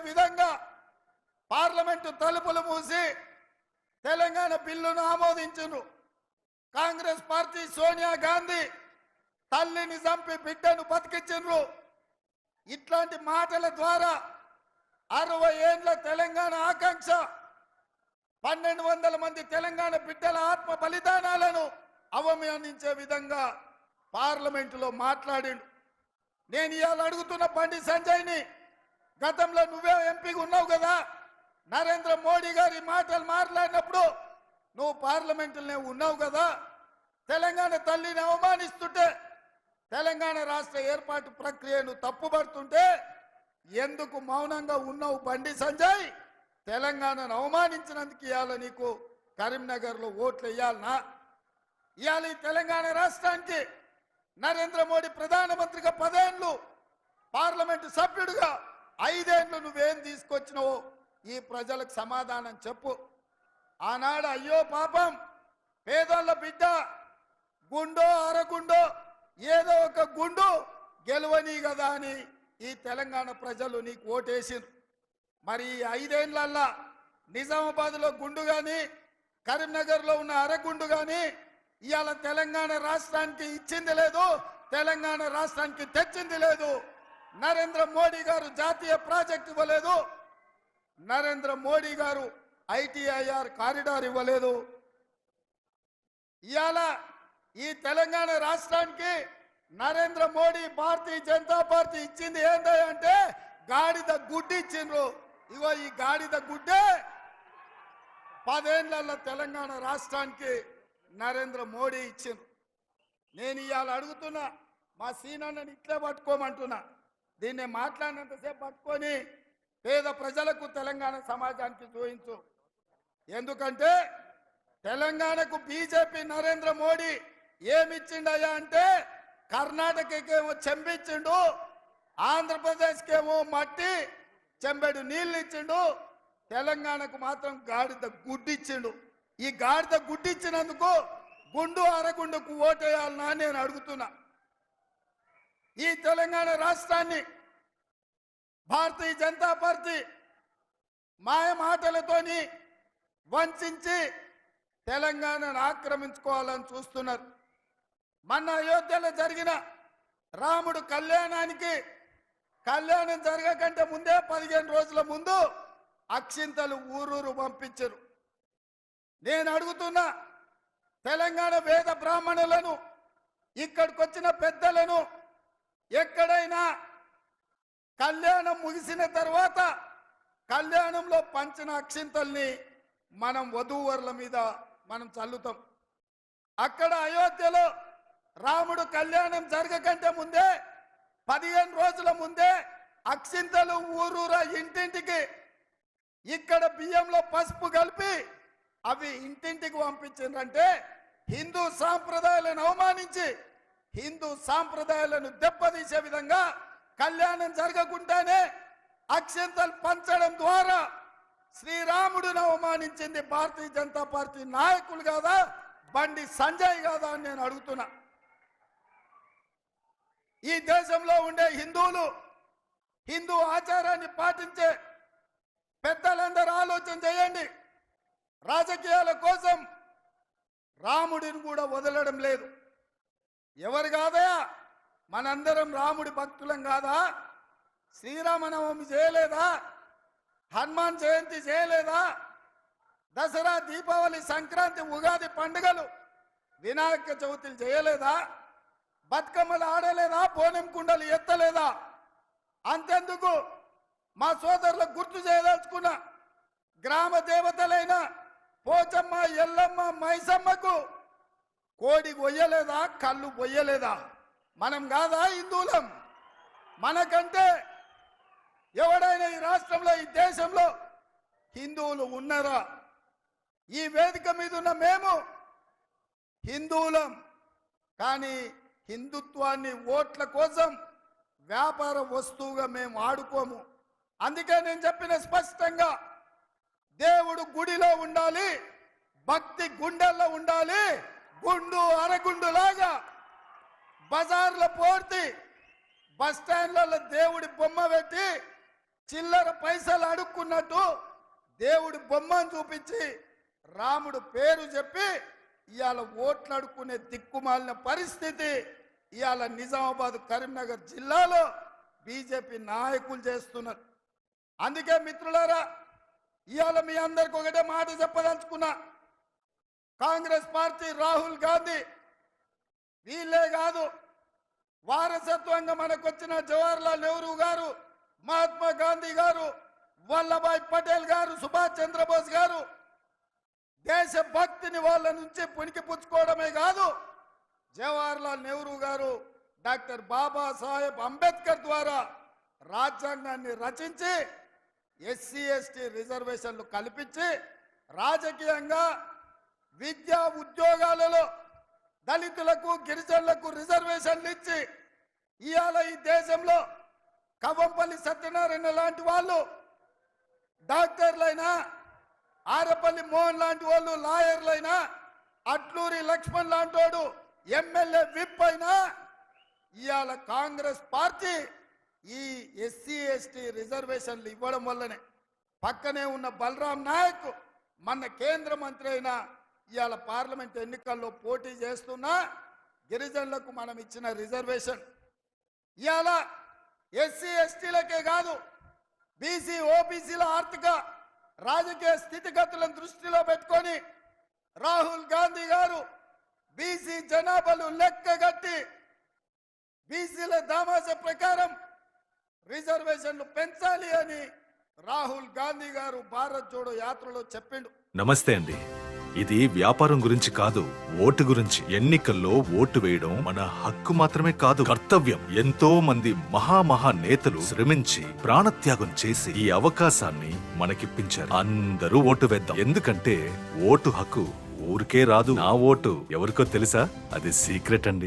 విధంగా పార్లమెంటు తలుపులు మూసి తెలంగాణ బిల్లును ఆమోదించును. కాంగ్రెస్ పార్టీ సోనియా గాంధీ తల్లిని చంపి బిడ్డను బతికించు. ఇట్లాంటి మాటల ద్వారా 60 ఏండ్ల తెలంగాణ ఆకాంక్ష 1200 మంది తెలంగాణ బిడ్డల ఆత్మ బలిదానాలను అవమానించే విధంగా పార్లమెంటులో మాట్లాడిండు. నేను ఇవాళ అడుగుతున్న బండి సంజయ్ని, గతంలో నువ్వే ఎంపీగా ఉన్నావు కదా, నరేంద్ర మోడీ గారి మాటలు మాట్లాడినప్పుడు నువ్వు పార్లమెంటులోనే ఉన్నావు కదా, తెలంగాణ తల్లిని అవమానిస్తుంటే తెలంగాణ రాష్ట్ర ఏర్పాటు ప్రక్రియను తప్పుపడుతుంటే ఎందుకు మౌనంగా ఉన్నావు బండి సంజయ్? తెలంగాణను అవమానించినందుకు ఇవాళ నీకు కరీంనగర్లో ఓట్లు వేయాలనా? ఇవాళ ఈ తెలంగాణ రాష్ట్రానికి నరేంద్ర మోడీ ప్రధానమంత్రిగా 10 ఏళ్ళు, పార్లమెంటు సభ్యుడిగా 5 ఏళ్ళు నువ్వేం తీసుకొచ్చినావో ఈ ప్రజలకు సమాధానం చెప్పు. ఆనాడు అయ్యో పాపం పేదోళ్ళ బిడ్డ గుండో అరగుండో ఏదో ఒక గుండు గెలవని కదా అని ఈ తెలంగాణ ప్రజలు నీకు ఓటేసిరు. మరి ఈ 5 ఏళ్లల్లా నిజామాబాద్లో గుండు కానీ కరీంనగర్లో ఉన్న అరగుండు కానీ ఇవాళ తెలంగాణ రాష్ట్రానికి ఇచ్చింది లేదు, తెలంగాణ రాష్ట్రానికి తెచ్చింది లేదు. నరేంద్ర మోడీ గారు జాతీయ ప్రాజెక్ట్ ఇవ్వలేదు, నరేంద్ర మోడీ గారు ఐటీఐఆర్ కారిడార్ ఇవ్వలేదు. ఇవాళ ఈ తెలంగాణ రాష్ట్రానికి నరేంద్ర మోడీ భారతీయ జనతా పార్టీ ఇచ్చింది ఏంటంటే గాడిద గుడ్డి ఇచ్చిండ్రు. ఇగో ఈ గాడిద గుడ్డే 10 ఏళ్ల తెలంగాణ రాష్ట్రానికి నరేంద్ర మోడీ ఇచ్చిండ్రు. నేను ఇవాళ అడుగుతున్నా, మా సీనన్నని ఇట్లే పట్టుకోమంటున్నా, దీన్ని మాట్లాడినంతసేపు పట్టుకొని పేద ప్రజలకు తెలంగాణ సమాజానికి చూపించు. ఎందుకంటే తెలంగాణకు బీజేపీ నరేంద్ర మోడీ ఏమిచ్చిండయ్యా అంటే కర్ణాటకకేమో చెంబిచ్చిండు, ఆంధ్రప్రదేశ్కేమో మట్టి చెంబెడు నీళ్ళు ఇచ్చిండు, తెలంగాణకు మాత్రం గాడిద గుడ్డిచ్చిండు. ఈ గాడిద గుడ్డిచ్చినందుకు గుండు అరగుండుకు ఓటేయాలనా నేను అడుగుతున్నా. ఈ తెలంగాణ రాష్ట్రాన్ని భారతీయ జనతా పార్టీ మాయ మాటలతోని వంచి తెలంగాణను ఆక్రమించుకోవాలని చూస్తున్నారు. మొన్న అయోధ్యలో జరిగిన రాముడు కళ్యాణం జరగకంటే ముందే 15 రోజుల ముందు అక్షింతలు ఊరూరు పంపించరు. నేను అడుగుతున్నా, తెలంగాణ వేద బ్రాహ్మణులను, ఇక్కడికి వచ్చిన పెద్దలను ఎక్కడైనా కళ్యాణం ముగిసిన తర్వాత కళ్యాణంలో పంచిన అక్షింతల్ని మనం వధూవరుల మీద మనం చల్లుతాం. అక్కడ అయోధ్యలో రాముడు కళ్యాణం జరగకంటే ముందే 15 రోజుల ముందే అక్షింతలు ఊరూరా ఇంటింటికి ఇక్కడ బియ్యంలో పసుపు కలిపి అవి ఇంటింటికి పంపించిందంటే హిందూ సాంప్రదాయాలను అవమానించి హిందూ సాంప్రదాయాలను దెబ్బతీసే విధంగా కళ్యాణం జరగకుండానే అక్షింతలు పంచడం ద్వారా శ్రీరాముడిని అవమానించింది భారతీయ జనతా పార్టీ నాయకులు కాదా, బండి సంజయ్ కాదా అని నేను అడుగుతున్నా. ఈ దేశంలో ఉండే హిందువులు, హిందూ ఆచారాన్ని పాటించే పెద్దలందరూ ఆలోచన చేయండి. రాజకీయాల కోసం రాముడిని కూడా వదలడం లేదు. ఎవరు కాదయా, మనందరం రాముడి భక్తులం కాదా? శ్రీరామనవమి చేయలేదా? హనుమాన్ జయంతి చేయలేదా? దసరా, దీపావళి, సంక్రాంతి, ఉగాది పండుగలు, వినాయక చవితులు చేయలేదా? బతుకమ్మలు ఆడలేదా? బోనం కుండలు ఎత్తలేదా? అంతెందుకు, మా సోదరులకు గుర్తు చేయదలుచుకున్న గ్రామ దేవతలైన పోచమ్మ, ఎల్లమ్మ, మైసమ్మకు కోడి కొయ్యలేదా? కళ్ళు పొయ్యలేదా? మనం కాదా హిందువులం? మనకంటే ఎవడైనా ఈ రాష్ట్రంలో, ఈ దేశంలో హిందువులు ఉన్నారా? ఈ వేదిక మీద ఉన్న మేము హిందువులం, కానీ హిందుత్వాన్ని ఓట్ల కోసం వ్యాపార వస్తువుగా మేము ఆడుకోము. అందుకే నేను చెప్పిన స్పష్టంగా, దేవుడు గుడిలో ఉండాలి, భక్తి గుండెల్లో ఉండాలి. గుండు అరగుండులాగా బజార్లో పోర్తి బస్ స్టాండ్లలో దేవుడి బొమ్మ పెట్టి చిల్లర పైసలు అడుక్కున్నట్టు దేవుడి బొమ్మను చూపించి రాముడు పేరు చెప్పి ఇవాళ ఓట్లు అడుక్కునే దిక్కుమాలిన పరిస్థితి ఇవాళ నిజామాబాద్ కరీంనగర్ జిల్లాలో బీజేపీ నాయకులు చేస్తున్నారు. అందుకే మిత్రులారా, ఇవాళ మీ అందరికి ఒకటే మాట చెప్పదలుచుకున్నా. కాంగ్రెస్ పార్టీ రాహుల్ గాంధీ వీళ్ళే కాదు, వారసత్వంగా మనకొచ్చిన జవహర్లాల్ నెహ్రూ గారు, మహాత్మా గాంధీ గారు, వల్లభాయ్ పటేల్ గారు, సుభాష్ చంద్రబోస్ గారు దేశభక్తిని వాళ్ళ నుంచి పుణికి పుచ్చుకోవడమే కాదు, జవహర్లాల్ నెహ్రూ గారు డాక్టర్ బాబాసాహెబ్ అంబేద్కర్ ద్వారా రాజ్యాంగాన్ని రచించి ఎస్సీ ఎస్టీ రిజర్వేషన్లు కల్పించి రాజకీయంగా విద్యా ఉద్యోగాలలో దళితులకు గిరిజనులకు రిజర్వేషన్లు ఇచ్చి ఇవాళ ఈ దేశంలో కవంపల్లి సత్యనారాయణ లాంటి వాళ్ళు డాక్టర్లైనా, ఆరపల్లి మోహన్ లాంటి వాళ్ళు లాయర్లైనా, అట్లూరి లక్ష్మణ్ లాంటి వాడు ఎమ్మెల్యే విప్ అయినా ఇవాళ కాంగ్రెస్ పార్టీ ఈ ఎస్సీ ఎస్టీ రిజర్వేషన్లు ఇవ్వడం వల్లనే పక్కనే ఉన్న బలరాం నాయక్ మన కేంద్ర మంత్రి అయినా ఇవాళ పార్లమెంట్ ఎన్నికల్లో పోటీ చేస్తున్నా గిరిజనులకు మనం ఇచ్చిన రిజర్వేషన్ ఇవాళ ఎస్సీ ఎస్టీలకే కాదు, బీసీ ఓబీసీల ఆర్థిక రాజకీయ స్థితిగతులను దృష్టిలో పెట్టుకొని రాహుల్ గాంధీ గారు బీసీ జనాభాలు లెక్కగట్టి బీసీల దామాస ప్రకారం రిజర్వేషన్లు పెంచాలి అని రాహుల్ గాంధీ గారు భారత్ జోడో యాత్రలో చెప్పిండు. నమస్తే అండి. ఇది వ్యాపారం గురించి కాదు, ఓటు గురించి. ఎన్నికల్లో ఓటు వేయడం మన హక్కు మాత్రమే కాదు, కర్తవ్యం. ఎంతో మంది మహా నేతలు శ్రమించి ప్రాణత్యాగం చేసి ఈ అవకాశాన్ని మనకిప్పించారు. అందరూ ఓటు వేద్దాం. ఎందుకంటే ఓటు హక్కు ఊరికే రాదు. నా ఓటు ఎవరికో తెలుసా? అది సీక్రెట్ అండి.